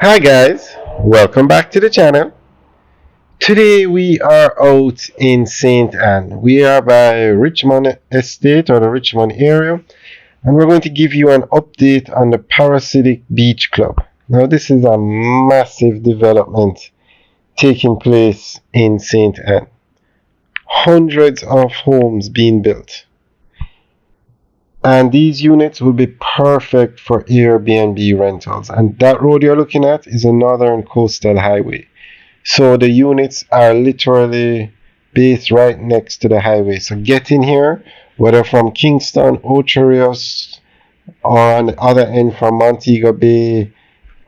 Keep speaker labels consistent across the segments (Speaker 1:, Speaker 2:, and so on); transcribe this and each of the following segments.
Speaker 1: Hi guys, welcome back to the channel. Today we are out in St. Anne. We are by Richmond Estate or the Richmond area, and we're going to give you an update on the Paradisiac Beach Club. Now this is a massive development taking place in St. Anne. Hundreds of homes being built. And these units will be perfect for Airbnb rentals. And that road you're looking at is a northern coastal highway. So the units are literally based right next to the highway. So getting here, whether from Kingston, Ocho Rios, or on the other end from Montego Bay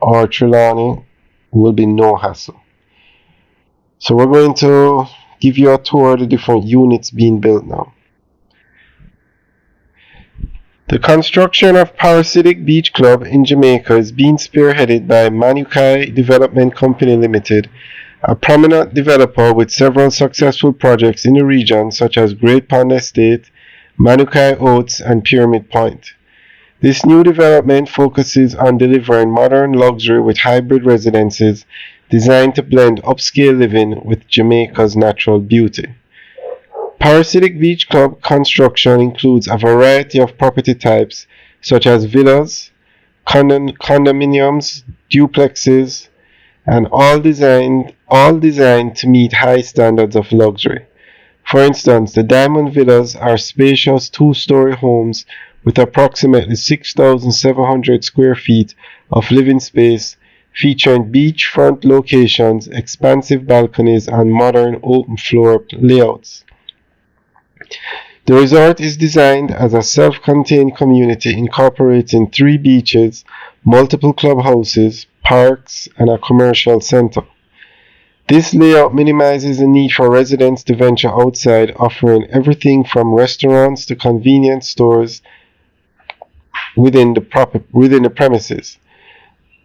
Speaker 1: or Trelawney, will be no hassle. So we're going to give you a tour of the different units being built now. The construction of Paradisiac Beach Club in Jamaica is being spearheaded by Manukai Development Company Limited, a prominent developer with several successful projects in the region such as Great Pond Estate, Manukai Oats, and Pyramid Point. This new development focuses on delivering modern luxury with hybrid residences designed to blend upscale living with Jamaica's natural beauty. Paradisiac Beach Club construction includes a variety of property types such as villas, condominiums, duplexes, and all designed to meet high standards of luxury. For instance, the Diamond Villas are spacious two-story homes with approximately 6,700 square feet of living space, featuring beachfront locations, expansive balconies, and modern open floor layouts. The resort is designed as a self-contained community incorporating 3 beaches, multiple clubhouses, parks, and a commercial center. This layout minimizes the need for residents to venture outside, offering everything from restaurants to convenience stores within the premises.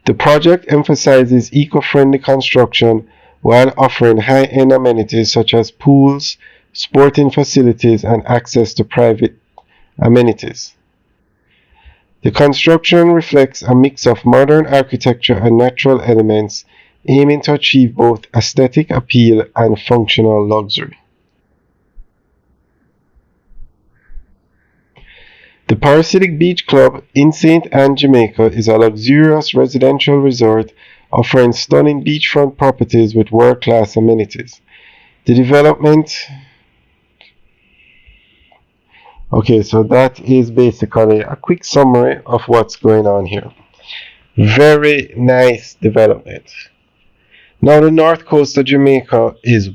Speaker 1: The project emphasizes eco-friendly construction while offering high-end amenities such as pools, sporting facilities, and access to private amenities. The construction reflects a mix of modern architecture and natural elements, aiming to achieve both aesthetic appeal and functional luxury. The Paradisiac Beach Club in St. Anne, Jamaica is a luxurious residential resort offering stunning beachfront properties with world-class amenities. The development Okay, so that is basically a quick summary of what's going on here. Very nice development. Now the north coast of Jamaica is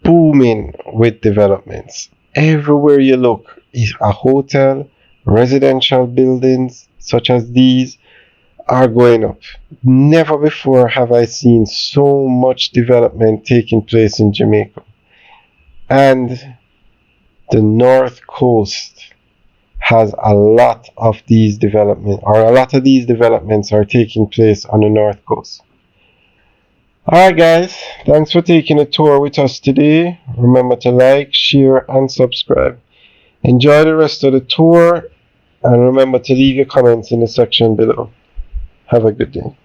Speaker 1: booming with developments. Everywhere you look is a hotel, residential buildings such as these are going up. Never before have I seen so much development taking place in Jamaica. And the north coast has a lot of these developments are taking place on the north coast. Alright guys, thanks for taking a tour with us today. Remember to like, share, and subscribe. Enjoy the rest of the tour, and remember to leave your comments in the section below. Have a good day.